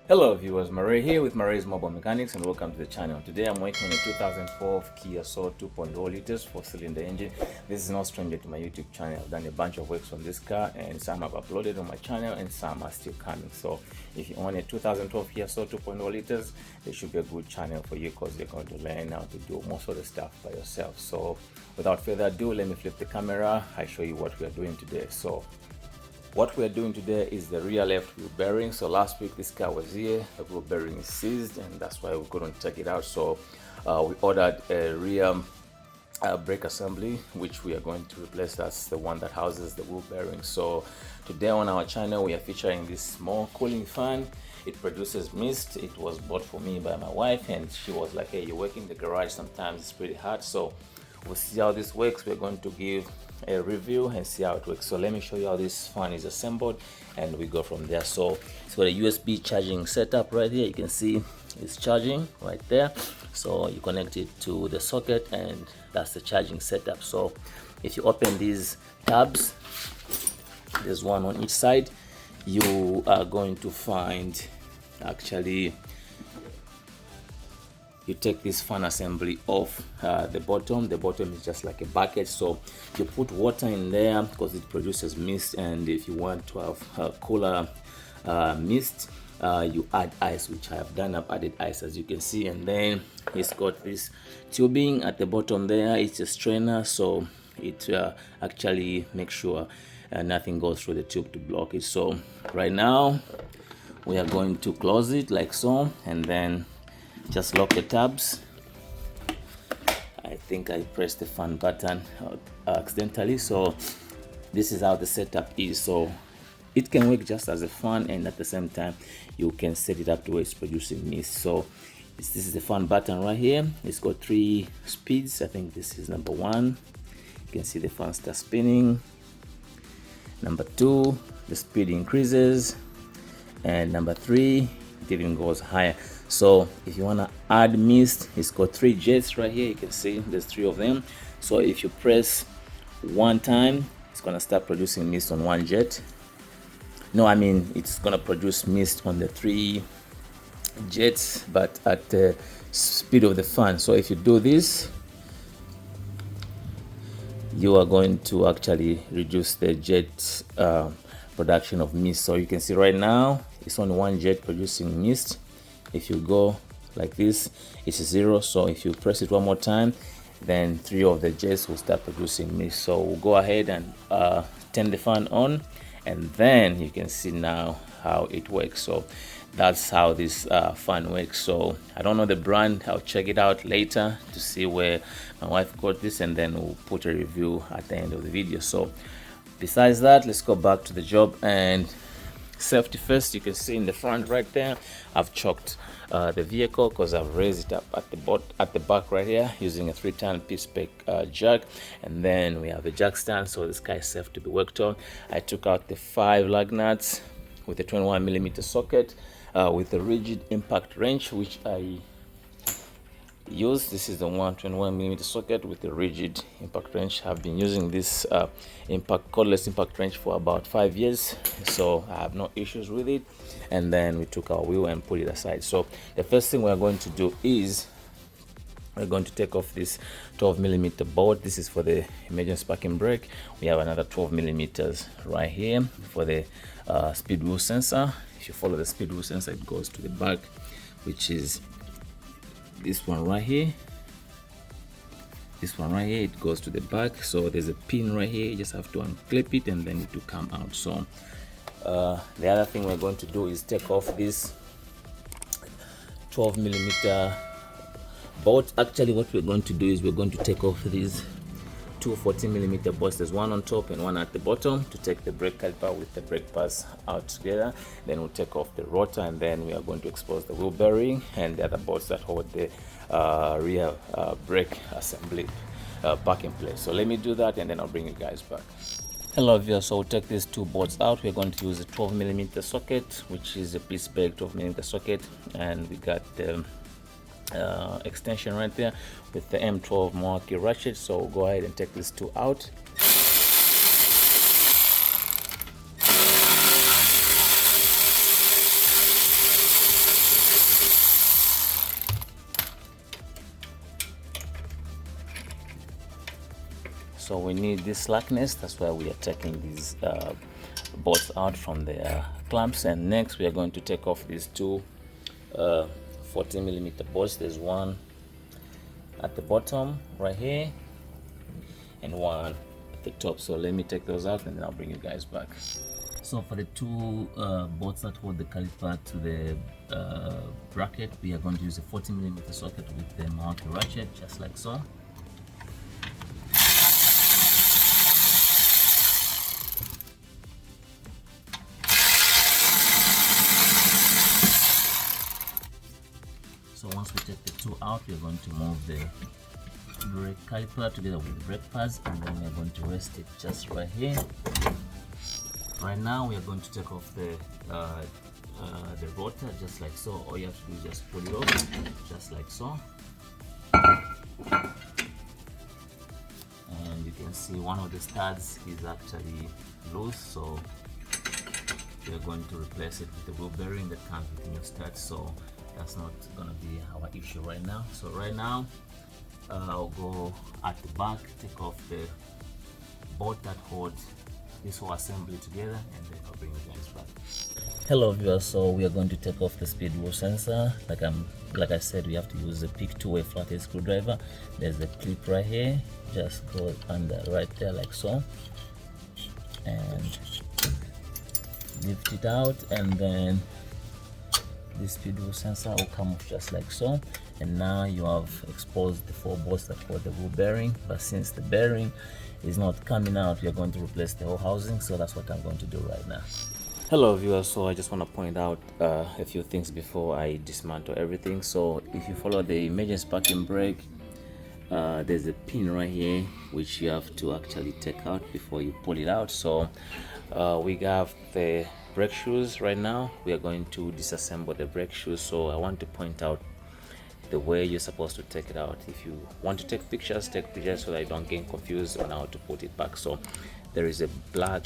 Hello viewers, Murray here with Murray's Mobile Mechanics and welcome to the channel. Today I'm working on a 2012 Kia Soul 2.0 liters 4-cylinder engine. This is no stranger to my YouTube channel. I've done a bunch of works on this car and some I've uploaded on my channel and some are still coming. So if you own a 2012 Kia Soul 2.0 liters, this should be a good channel for you because you're going to learn how to do most of the stuff by yourself. So without further ado, let me flip the camera. I show you what we are doing today. So what we are doing today is the rear left wheel bearing. So last week this car was here, the wheel bearing is seized and that's why we couldn't take it out. So we ordered a rear brake assembly which we are going to replace. That's the one that houses the wheel bearing. So today on our channel we are featuring this small cooling fan. It produces mist. It was bought for me by my wife and she was like, hey, you work in the garage, sometimes it's pretty hot. So we'll see how this works. We're going to give a review and see how it works. So let me show you how this fan is assembled and we go from there. So it's got a USB charging setup right here. You can see it's charging right there. So you connect it to the socket and that's the charging setup. So if you open these tabs, there's one on each side, you are going to find actually you take this fan assembly off the bottom. The bottom is just like a bucket, so you put water in there because it produces mist, and if you want to have cooler mist, you add ice, which I have done. I've added ice as you can see, and then it's got this tubing at the bottom there. It's a strainer, so it actually makes sure nothing goes through the tube to block it. So right now we are going to close it like so, and then just lock the tabs. I think I pressed the fan button accidentally, so this is how the setup is. So it can work just as a fan, and at the same time you can set it up to where it's producing mist. So this is the fan button right here. It's got 3 speeds. I think this is number 1. You can see the fan start spinning. Number 2, the speed increases, and number 3, it even goes higher. So if you want to add mist, it's got 3 jets right here. You can see there's 3 of them. So if you press 1 time, it's going to start producing mist on 1 jet. No, I mean it's going to produce mist on the 3 jets, but at the speed of the fan. So if you do this, you are going to actually reduce the jet production of mist. So you can see right now it's on 1 jet producing mist. If you go like this, it's 0. So if you press it 1 more time, then 3 of the jets will start producing mist. So we'll go ahead and turn the fan on, and then you can see now how it works. So that's how this fan works. So I don't know the brand. I'll check it out later to see where my wife got this, and then we'll put a review at the end of the video. So besides that, let's go back to the job. And safety first, you can see in the front right there, I've choked the vehicle because I've raised it up at the back right here using a 3-ton P-spec jack, and then we have a jack stand, so this guy is safe to be worked on. I took out the 5 lug nuts with a 21mm socket with a rigid impact wrench, which I use. This is the 21mm socket with the rigid impact wrench. I've been using this cordless impact wrench for about 5 years, so I have no issues with it. And then we took our wheel and put it aside. So the first thing we're going to do is we're going to take off this 12mm bolt. This is for the emergency parking brake. We have another 12mm right here for the speed wheel sensor. If you follow the speed wheel sensor, it goes to the back, which is this one right here. This one right here, it goes to the back. So there's a pin right here. You just have to unclip it and then it will come out. So the other thing we're going to do is take off this 12mm bolt. Actually, what we're going to do is we're going to take off these 2 14mm bolts. There's one on top and one at the bottom to take the brake caliper with the brake pads out together. Then we'll take off the rotor, and then we are going to expose the wheel bearing and the other bolts that hold the rear brake assembly back in place. So let me do that and then I'll bring you guys back. Hello viewers, so we'll take these 2 bolts out. We're going to use a 12mm socket, which is a P-spec 12mm socket, and we got the extension right there with the M12 Milwaukee ratchet. So we'll go ahead and take these 2 out. So we need this slackness, that's why we are taking these bolts out from the clamps. And next we are going to take off these two 40mm bolts. There's one at the bottom right here and one at the top. So let me take those out and then I'll bring you guys back. So for the two bolts that hold the caliper to the bracket, we are going to use a 40mm socket with the mounting ratchet, just like so. So once we take the two out, we are going to move the brake caliper together with the brake pads, and then we are going to rest it just right here. Right now we are going to take off the rotor, just like so. All you have to do is just pull it off, just like so. And you can see one of the studs is actually loose, so we are going to replace it with the wheel bearing that comes with new studs. So that's not gonna be our issue right now. So right now I'll go at the back, take off the bolt that holds this whole assembly together, and then I'll bring you guys back. Hello viewers, so we are going to take off the speed wheel sensor. Like I said, we have to use the pick 2-way flathead screwdriver. There's the clip right here, just go under right there like so, and lift it out, and then this speed wheel sensor will come off just like so. And now you have exposed the 4 bolts that hold the wheel bearing, but since the bearing is not coming out, we are going to replace the whole housing. So that's what I'm going to do right now. Hello viewers, so I just want to point out a few things before I dismantle everything. So if you follow the emergency parking brake, there's a pin right here which you have to actually take out before you pull it out. So we have the brake shoes. Right now we are going to disassemble the brake shoes, so I want to point out the way you're supposed to take it out. If you want to take pictures, take pictures so that you don't get confused on how to put it back. So there is a black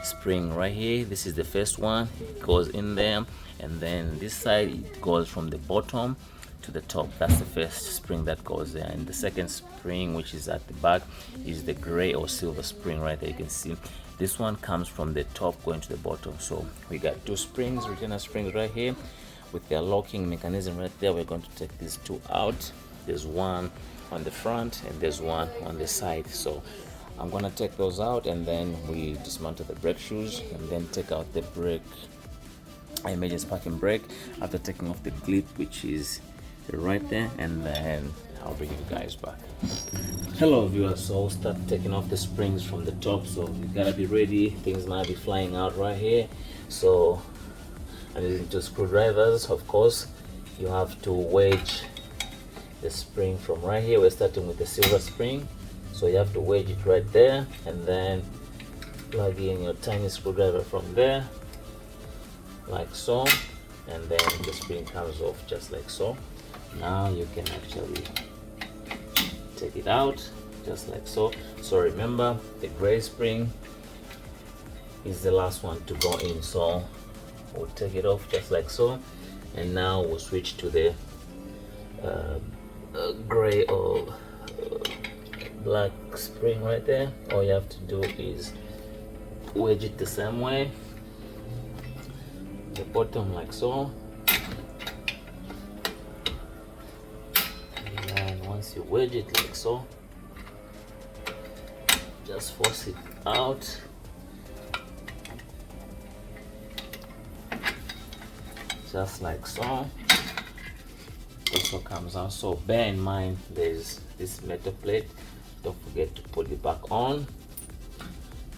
spring right here. This is the first one, it goes in there, and then this side it goes from the bottom to the top. That's the first spring that goes there, and the second spring, which is at the back, is the gray or silver spring right there. You can see this one comes from the top going to the bottom. So we got 2 springs, retainer springs right here with their locking mechanism right there. We're going to take these 2 out. There's one on the front and there's one on the side. So I'm gonna take those out, and then we dismantle the brake shoes, and then take out the brake, emergency parking brake, after taking off the clip which is right there, and then I'll bring you guys back. Hello viewers, so I'll start taking off the springs from the top. So you gotta be ready, things might be flying out right here. So I'm using 2 screwdrivers. Of course, you have to wedge the spring from right here. We're starting with the silver spring, so you have to wedge it right there, and then plug in your tiny screwdriver from there like so, and then the spring comes off just like so. Now you can actually take it out just like so. So remember, the gray spring is the last one to go in, so we'll take it off just like so. And now we'll switch to the gray or black spring right there. All you have to do is wedge it the same way, the bottom like so, and once you wedge it like so, just force it out. Just like so. Also comes out. So bear in mind there's this metal plate, don't forget to put it back on.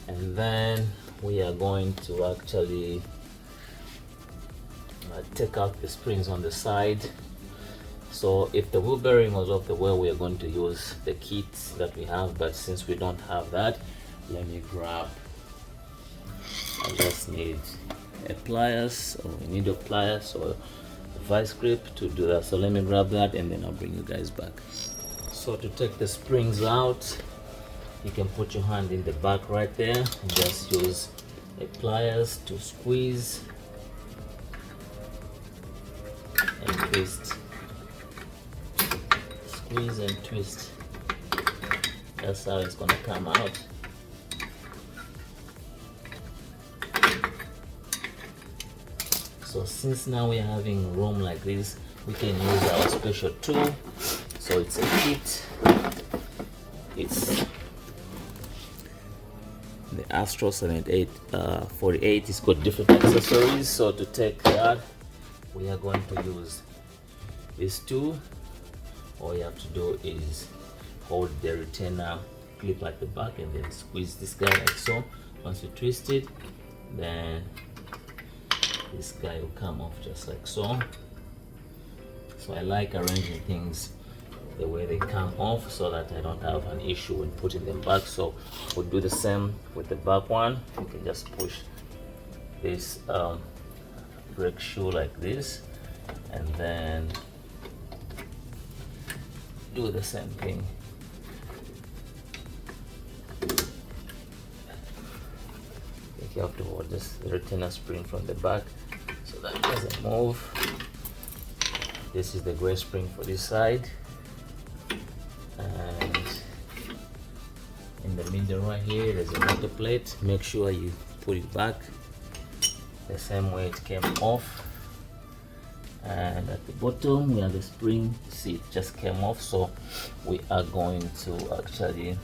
And then we are going to actually take out the springs on the side. So if the wheel bearing was off the way, we are going to use the kit that we have, but since we don't have that, let me grab, I just need a pliers or a needle pliers or a vice grip to do that. So let me grab that and then I'll bring you guys back. So to take the springs out, you can put your hand in the back right there and just use a pliers to squeeze and twist, squeeze and twist. That's how it's gonna come out. So since now we're having room like this, we can use our special tool. So it's a kit. It's the Astro 7848. It's got different accessories. So to take that, we are going to use this tool. All you have to do is hold the retainer clip at the back and then squeeze this guy like so. Once you twist it, then this guy will come off just like so. So I like arranging things the way they come off so that I don't have an issue when putting them back. So we'll do the same with the back one. You can just push this brake shoe like this and then do the same thing. You have to hold this retainer spring from the back so that it doesn't move. This is the gray spring for this side, and in the middle right here there's a motor plate. Make sure you put it back the same way it came off, and at the bottom we have the spring. See, it just came off, so we are going to actually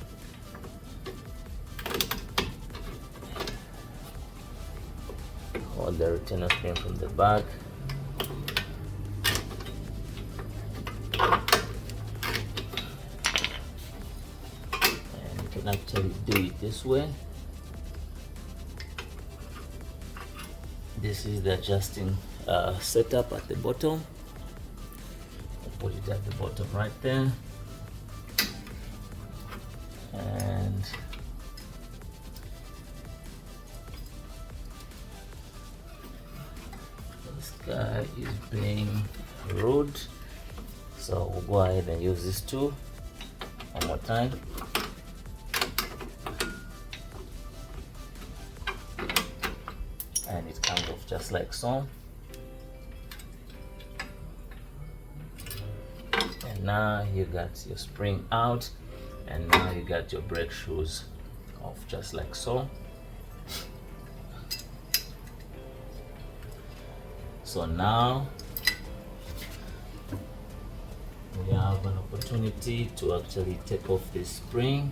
hold the retainer spring from the back. And you can actually do it this way. This is the adjusting setup at the bottom. I'll put it at the bottom right there. And this guy is being rude, so we'll go ahead and use this tool one more time. And it comes off just like so. And now you got your spring out, and now you got your brake shoes off just like so. So now we have an opportunity to actually take off this spring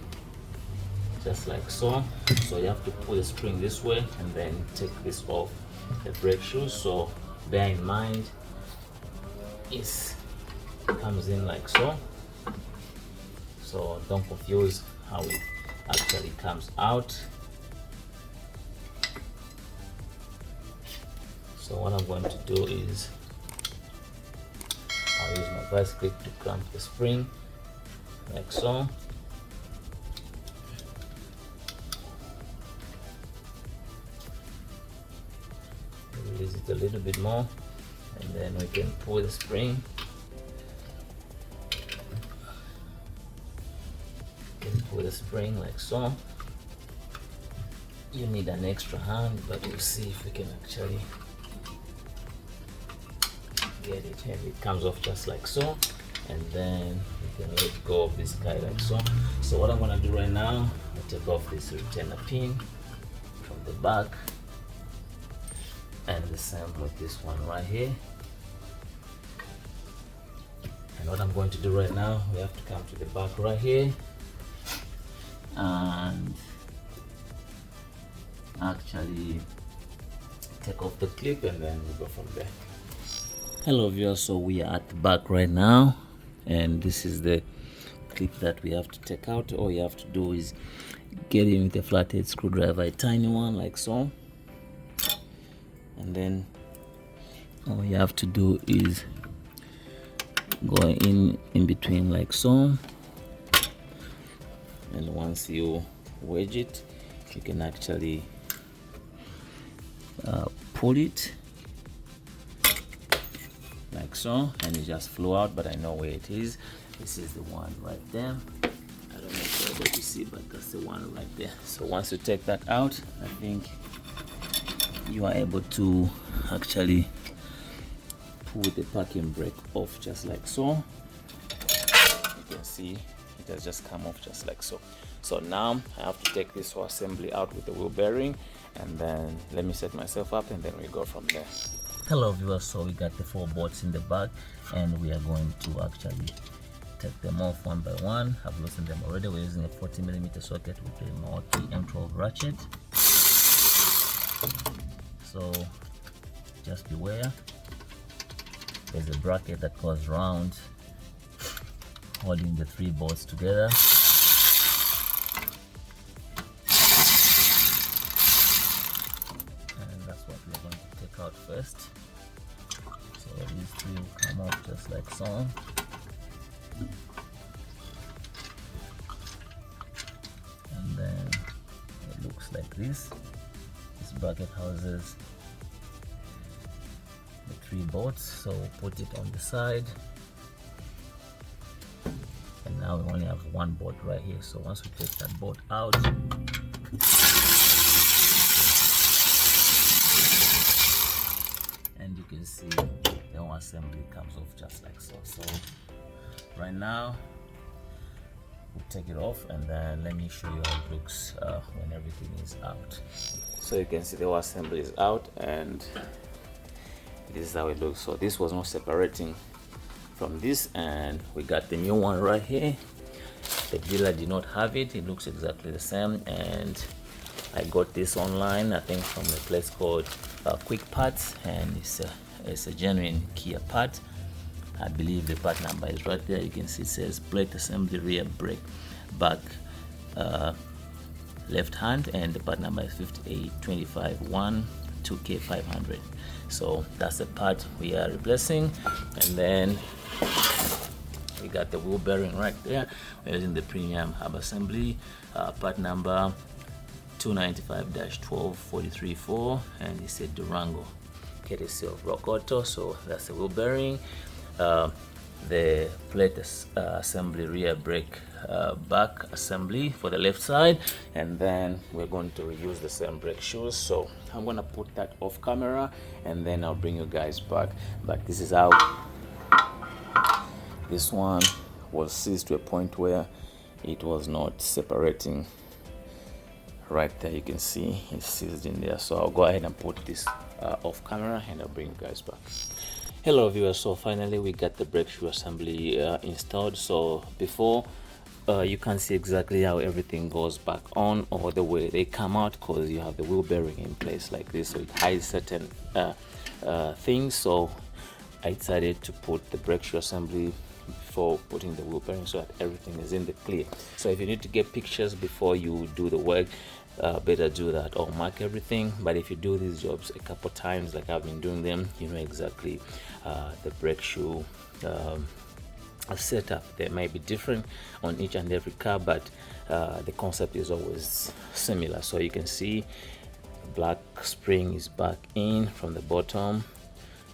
just like so. So you have to pull the spring this way and then take this off the brake shoes. So bear in mind it comes in like so. So don't confuse how it actually comes out. So what I'm going to do is I'll use my vice grip to clamp the spring like so. Release it a little bit more, and then we can pull the spring. Pull the spring like so. You need an extra hand, but we'll see if we can actually get it. And it comes off just like so, and then we can let go of this guy like so. So what I'm gonna do right now, I'll take off this retainer pin from the back, and the same with this one right here. And what I'm going to do right now, we have to come to the back right here and actually take off the clip, and then we go from there. Hello viewers, so we are at the back right now, and this is the clip that we have to take out. All you have to do is get in with a flathead screwdriver, a tiny one like so, and then all you have to do is go in between like so. And once you wedge it, you can actually pull it like so, and it just flew out, but I know where it is. This is the one right there. I don't know if you're able to see, but that's the one right there. So once you take that out, I think you are able to actually pull the parking brake off just like so. You can see it has just come off just like so. So now I have to take this whole assembly out with the wheel bearing, and then let me set myself up and then we go from there. Hello viewers, so we got the 4 bolts in the back and we are going to actually take them off one by one. I've loosened them already. We're using a 40mm socket with a Milwaukee M12 ratchet. So just beware, there's a bracket that goes round holding the 3 bolts together. And that's what we're going to take out first. So these 3 will come off just like so. And then it looks like this. This bracket houses the 3 bolts, so we'll put it on the side. And now we only have 1 bolt right here. So once we take that bolt out, and you can see the whole assembly comes off just like so. So right now we'll take it off, and then let me show you how it looks when everything is out. So you can see the whole assembly is out, and this is how it looks. So this was not separating from this, and we got the new one right here. The dealer did not have it. It looks exactly the same, and I got this online, I think from a place called Quick Parts, and it's a genuine Kia part. I believe the part number is right there. You can see it says plate assembly rear brake back left hand, and the part number is 58251 2K500. So that's the part we are replacing. And then we got the wheel bearing right there. We're using the premium hub assembly, part number 295-12434, and it's a Durango courtesy of Rock Auto. So that's the wheel bearing. The plate assembly rear brake back assembly for the left side, and then we're going to reuse the same brake shoes. So I'm gonna put that off camera and then I'll bring you guys back. But this is how this one was seized to a point where it was not separating. Right there you can see it's seized in there. So I'll go ahead and put this off camera and I'll bring you guys back. Hello viewers, so finally we got the brake shoe assembly installed. So before you can see exactly how everything goes back on, or the way they come out, because you have the wheel bearing in place like this, so it hides certain things. So I decided to put the brake shoe assembly before putting the wheel bearing so that everything is in the clear. So if you need to get pictures before you do the work, better do that or mark everything. But if you do these jobs a couple times like I've been doing them, you know exactly the brake shoe setup. They might be different on each and every car, but the concept is always similar. So you can see black spring is back in from the bottom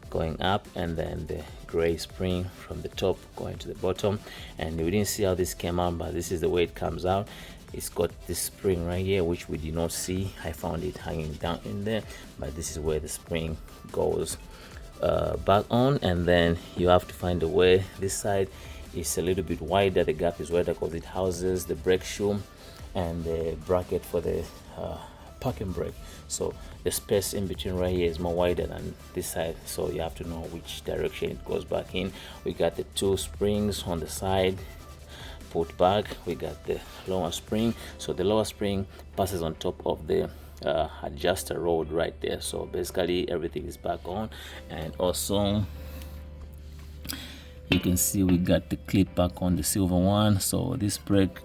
going up, and then the gray spring from the top going to the bottom. And we didn't see how this came out, but this is the way it comes out. It's got this spring right here, which we did not see. I found it hanging down in there, but this is where the spring goes back on. And then you have to find a way. This side is a little bit wider, the gap is wider because it houses the brake shoe and the bracket for the parking brake. So the space in between right here is more wider than this side, so you have to know which direction it goes back in. We got the 2 springs on the side put back. We got the lower spring, so the lower spring passes on top of the adjuster rod right there. So basically everything is back on. And also you can see we got the clip back on the silver one. So this brake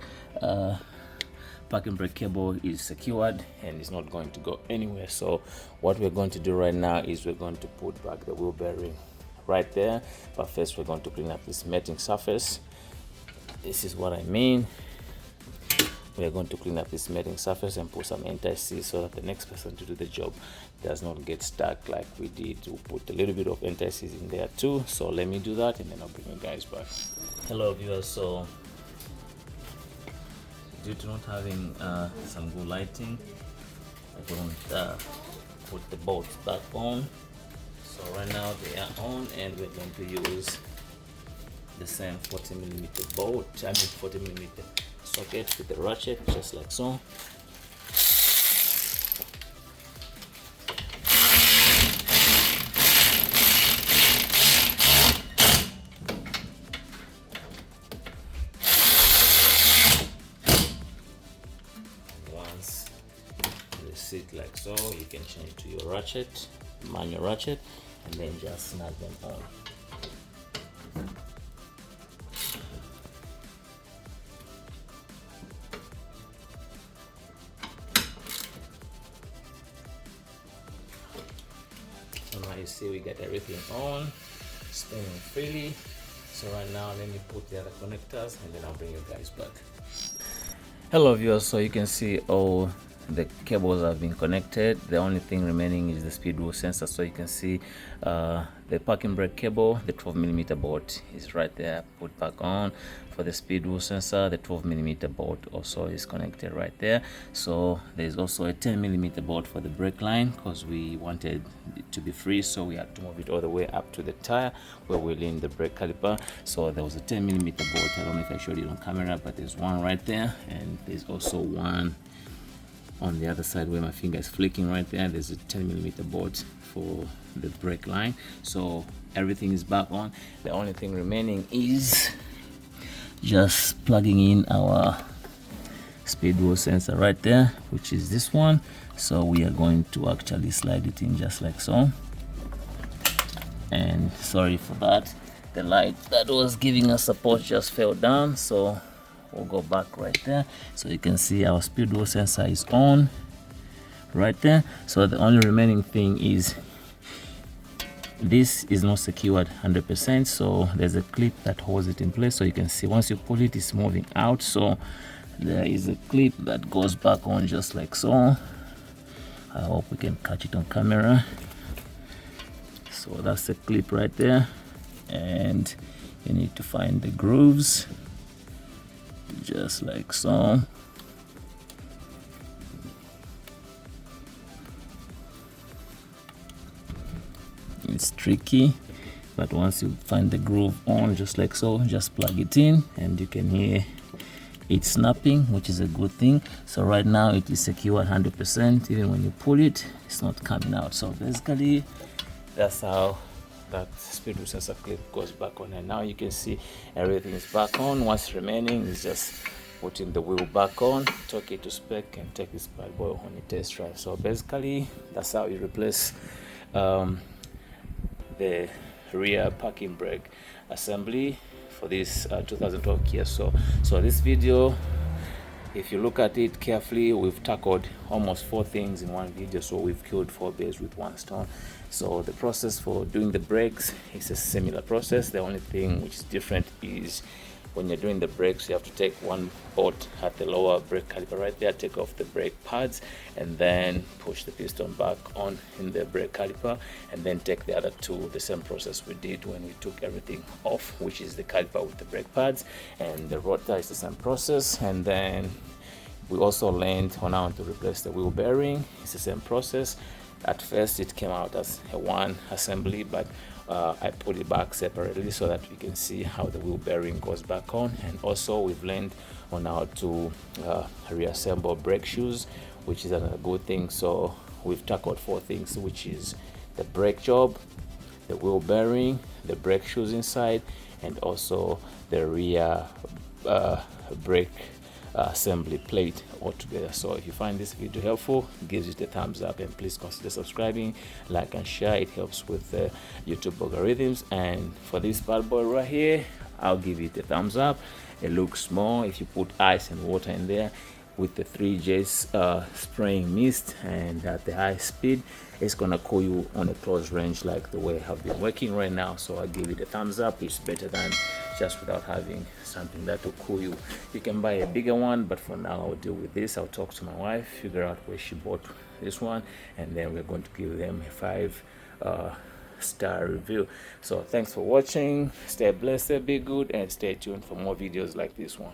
parking brake cable is secured and it's not going to go anywhere. So what we're going to do right now is we're going to put back the wheel bearing right there, but first we're going to clean up this matting surface. This is what I mean. We are going to clean up this matting surface and put some anti-seize so that the next person to do the job does not get stuck like we did. We'll put a little bit of anti-seize in there too. So let me do that and then I'll bring you guys back. Hello viewers, so due to not having some good lighting, I couldn't put the bolts back on. So right now they are on and we're going to use the same 40mm bolt, 40mm socket with the ratchet, just like so. Once they sit like so, you can change to your ratchet, manual ratchet, and then just snap them on. So now you see we got everything on, spinning freely. So right now let me put the other connectors and then I'll bring you guys back. Hello viewers, so you can see all the cables have been connected. The only thing remaining is the speed wheel sensor. So you can see the parking brake cable, the 12mm bolt is right there, put back on. For the speed wheel sensor, the 12mm bolt also is connected right there. So there's also a 10mm bolt for the brake line because we wanted it to be free, so we had to move it all the way up to the tire where we lean the brake caliper. So there was a 10mm bolt. I don't know if I showed it on camera, but there's one right there, and there's also one on the other side where my finger is flicking right there. There's a 10mm bolt for the brake line. So everything is back on. The only thing remaining is just plugging in our speed wheel sensor right there, which is this one. So we are going to actually slide it in just like so. And sorry for that, the light that was giving us support just fell down, so we'll go back right there. So you can see our speed wheel sensor is on right there. So the only remaining thing is this is not secured 100%, so there's a clip that holds it in place. So you can see once you pull it, it's moving out. So there is a clip that goes back on just like so. I hope we can catch it on camera. So that's the clip right there, and you need to find the grooves just like so. It's tricky, but once you find the groove on just like so, just plug it in and you can hear it snapping, which is a good thing. So right now it is secured 100%. Even when you pull it, it's not coming out. So basically that's how that speed wheel sensor clip goes back on, and now you can see everything is back on. What's remaining is just putting the wheel back on, torque it to spec, and take this bad boy on a test drive. So basically that's how you replace the rear parking brake assembly for this 2012 Kia. So this video, if you look at it carefully, we've tackled almost 4 things in one video. So we've killed 4 birds with one stone. So the process for doing the brakes is a similar process. The only thing which is different is when you're doing the brakes, you have to take one bolt at the lower brake caliper right there, take off the brake pads, and then push the piston back on in the brake caliper, and then take the other 2. The same process we did when we took everything off, which is the caliper with the brake pads, and the rotor is the same process. And then we also learned on how to replace the wheel bearing. It's the same process. At first it came out as a one assembly, but I put it back separately so that we can see how the wheel bearing goes back on. And also we've learned on how to reassemble brake shoes, which is another good thing. So we've tackled 4 things, which is the brake job, the wheel bearing, the brake shoes inside, and also the rear brake assembly plate altogether. So if you find this video helpful, give it a thumbs up, and please consider subscribing, like and share. It helps with the YouTube algorithms. And for this bad boy right here, I'll give it a thumbs up. It looks small. If you put ice and water in there with the 3J's spraying mist and at the high speed, it's gonna cool you on a close range like the way I've been working right now. So I give it a thumbs up. It's better than just without having something that will cool you. You can buy a bigger one, but for now I'll deal with this. I'll talk to my wife, figure out where she bought this one, and then we're going to give them a 5-star review. So thanks for watching. Stay blessed, be good, and stay tuned for more videos like this one.